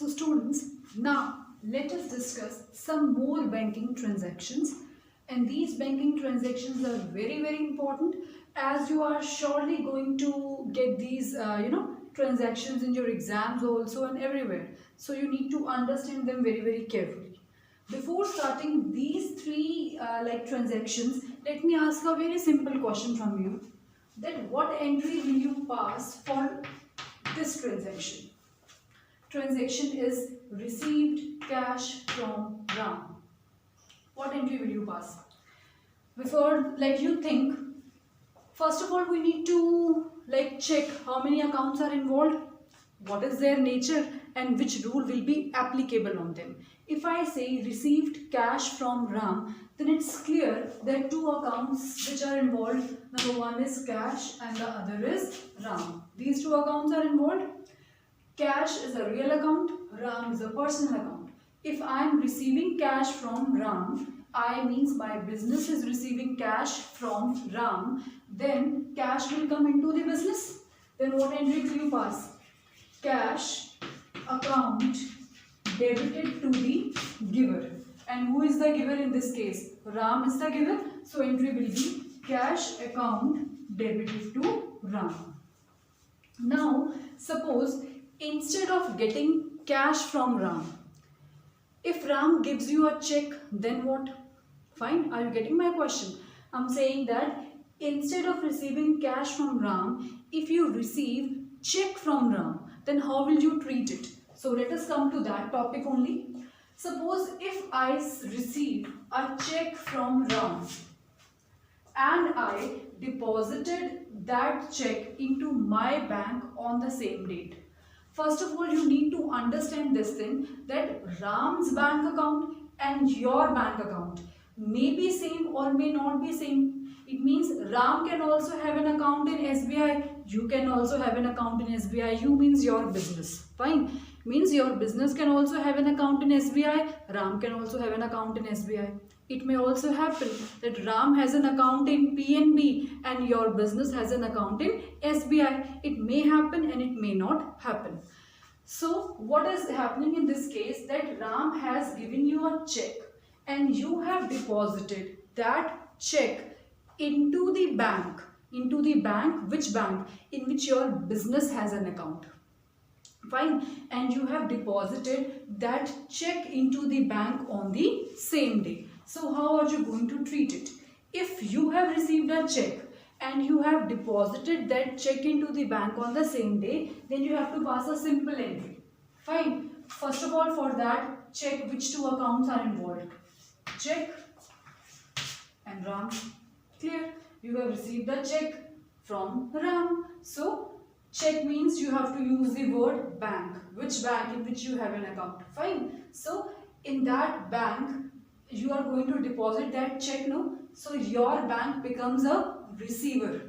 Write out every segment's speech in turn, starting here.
So students, now let us discuss some more banking transactions, and these banking transactions are very important as you are surely going to get these transactions in your exams also and everywhere. So you need to understand them very carefully. Before starting these three transactions, let me ask a very simple question from you, that what entry will you pass for this transaction? Transaction is received cash from Ram. What entry will you pass? Before you think, first of all we need to check how many accounts are involved, what is their nature, and which rule will be applicable on them. If I say received cash from Ram, then it's clear there are two accounts which are involved. Number one is cash and the other is Ram. These two accounts are involved. Cash is a real account, Ram is a personal account. If I am receiving cash from Ram, I means my business is receiving cash from Ram, then cash will come into the business. Then what entry will you pass? Cash account debited to the giver. And who is the giver in this case? Ram is the giver. So entry will be cash account debited to Ram. Now suppose instead of getting cash from Ram, if Ram gives you a check, then what? Fine, are you getting my question? I'm saying that instead of receiving cash from Ram, if you receive check from Ram, then how will you treat it? So let us come to that topic only. Suppose if I receive a check from Ram and I deposited that check into my bank on the same date. First of all, you need to understand this thing, that Ram's bank account and your bank account may be same or may not be same. It means Ram can also have an account in SBI, you can also have an account in SBI, you means your business. Fine. Means your business can also have an account in SBI, Ram can also have an account in SBI. It may also happen that Ram has an account in PNB and your business has an account in SBI. It may happen and it may not happen. So what is happening in this case, that Ram has given you a check and you have deposited that check into the bank. Into the bank, which bank? In which your business has an account. Fine. And you have deposited that check into the bank on the same day. So how are you going to treat it? If you have received a check and you have deposited that check into the bank on the same day, then you have to pass a simple entry. Fine. First of all, for that, check which two accounts are involved. Check and Ram. Clear? You have received the check from Ram. So check means you have to use the word bank. Which bank in which you have an account. Fine. So in that bank, you are going to deposit that check, no? So your bank becomes a receiver,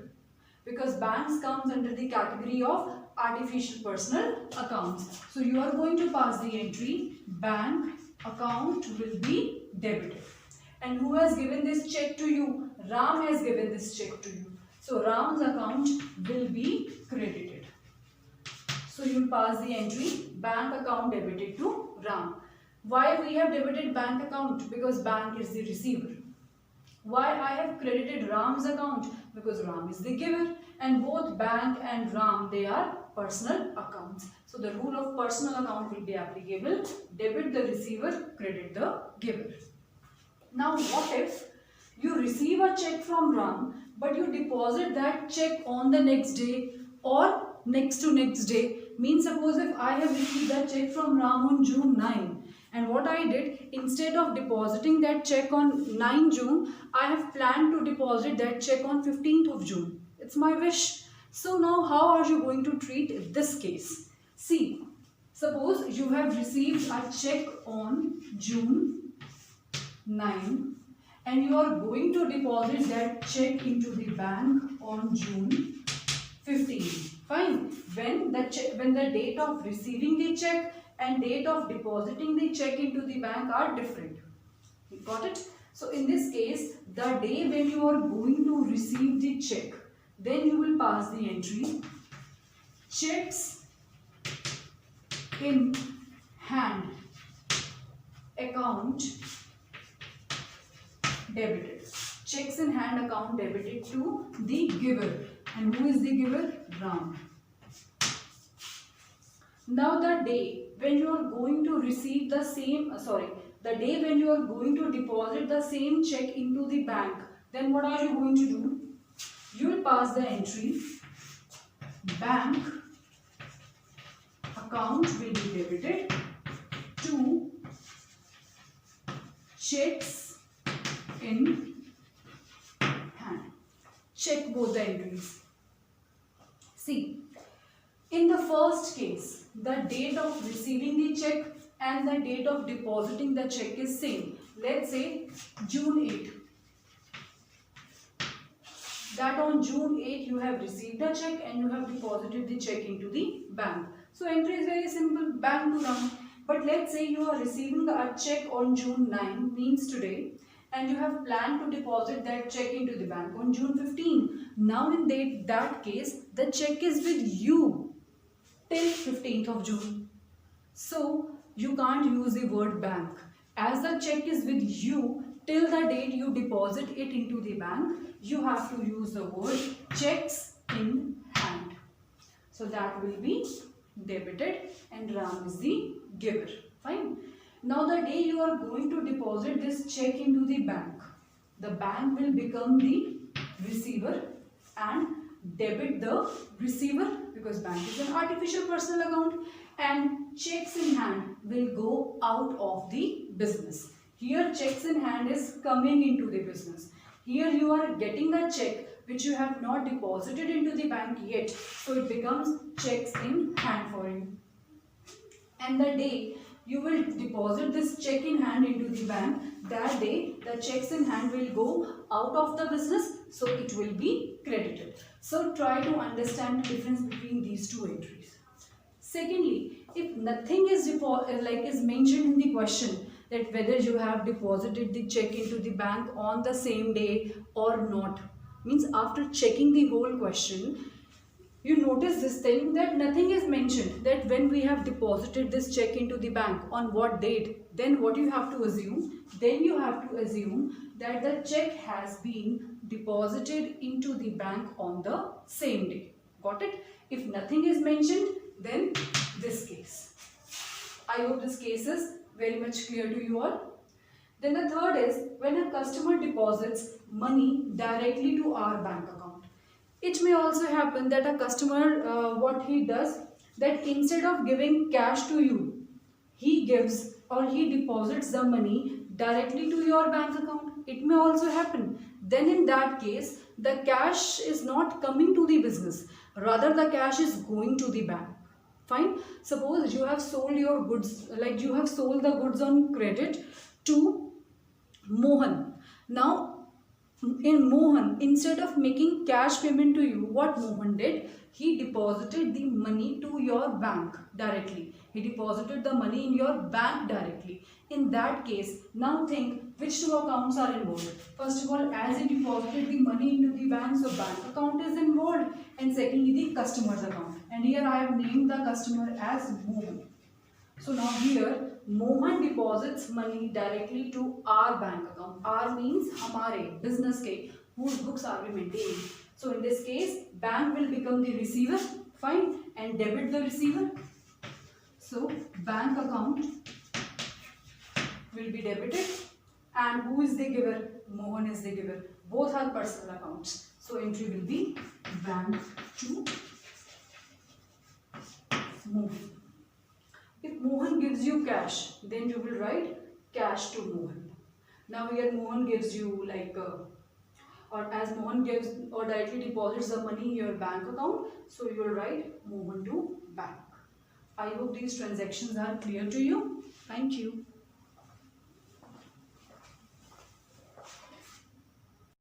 because banks comes under the category of artificial personal accounts. So you are going to pass the entry, bank account will be debited. And who has given this check to you? Ram has given this check to you. So Ram's account will be credited. So you will pass the entry, bank account debited to Ram. Why we have debited bank account? Because bank is the receiver. Why I have credited Ram's account? Because Ram is the giver, and both bank and Ram, they are personal accounts. So the rule of personal account will be applicable. Debit the receiver, credit the giver. Now what if you receive a check from Ram, but you deposit that check on the next day or next to next day? Means suppose if I have received that check from Ram on June 9, and what I did, instead of depositing that check on 9 June, I have planned to deposit that check on 15th of June. It's my wish. So now how are you going to treat this case? See, suppose you have received a check on June 9 and you are going to deposit that check into the bank on June 15. Fine. When the date of receiving the check and date of depositing the check into the bank are different. You got it? So in this case, the day when you are going to receive the check, then you will pass the entry, checks in hand account debited. Checks in hand account debited to the giver. And who is the giver? Ram. Now the day when you are going to receive the same, the day when you are going to deposit the same check into the bank, then what are you going to do? You will pass the entry, bank account will be debited to checks in hand. Check both the entries. See, in the first case, the date of receiving the check and the date of depositing the check is same. Let's say June 8. That on June 8 you have received a check and you have deposited the check into the bank. So entry is very simple, bank to Ram. But let's say you are receiving a check on June 9, means today, and you have planned to deposit that check into the bank on June 15. Now in that case, the check is with you till 15th of June. So you can't use the word bank. As the check is with you till the date you deposit it into the bank, you have to use the word checks in hand. So that will be debited and Ram is the giver. Fine. Now the day you are going to deposit this check into the bank will become the receiver and debit the receiver, because bank is an artificial personal account, and checks in hand will go out of the business. Here checks in hand is coming into the business. Here you are getting a check which you have not deposited into the bank yet. So it becomes checks in hand for you. And the day you will deposit this check in hand into the bank, that day the checks in hand will go out of the business, so it will be credited. So try to understand the difference between these two entries. Secondly, if nothing is mentioned in the question, that whether you have deposited the check into the bank on the same day or not, means after checking the whole question, you notice this thing that nothing is mentioned, that when we have deposited this check into the bank, on what date, then what you have to assume? Then you have to assume that the check has been deposited into the bank on the same day. Got it? If nothing is mentioned, then this case. I hope this case is very much clear to you all. Then the third is when a customer deposits money directly to our bank account. It may also happen that a customer, what he does, that instead of giving cash to you, he gives or he deposits the money directly to your bank account. It may also happen. Then in that case, the cash is not coming to the business. Rather, the cash is going to the bank. Fine. Suppose you have sold your goods, like you have sold the goods on credit to Mohan. Now, in Mohan, instead of making cash payment to you, what Mohan did, he deposited the money to your bank directly. He deposited the money in your bank directly. In that case, now think which two accounts are involved. First of all, as he deposited the money into the bank, so bank account is involved, and secondly the customer's account. And here I have named the customer as Mohan. So now here Mohan deposits money directly to our bank account. R means hamare, business ke, whose books are we maintaining. So in this case, bank will become the receiver, fine, and debit the receiver. So bank account will be debited, and who is the giver? Mohan is the giver. Both are personal accounts. So entry will be bank to Mohan. If Mohan gives you cash, then you will write cash to Mohan. Now here Mohan gives you or as Mohan gives or directly deposits the money in your bank account, so you will write Mohan to bank. I hope these transactions are clear to you. Thank you.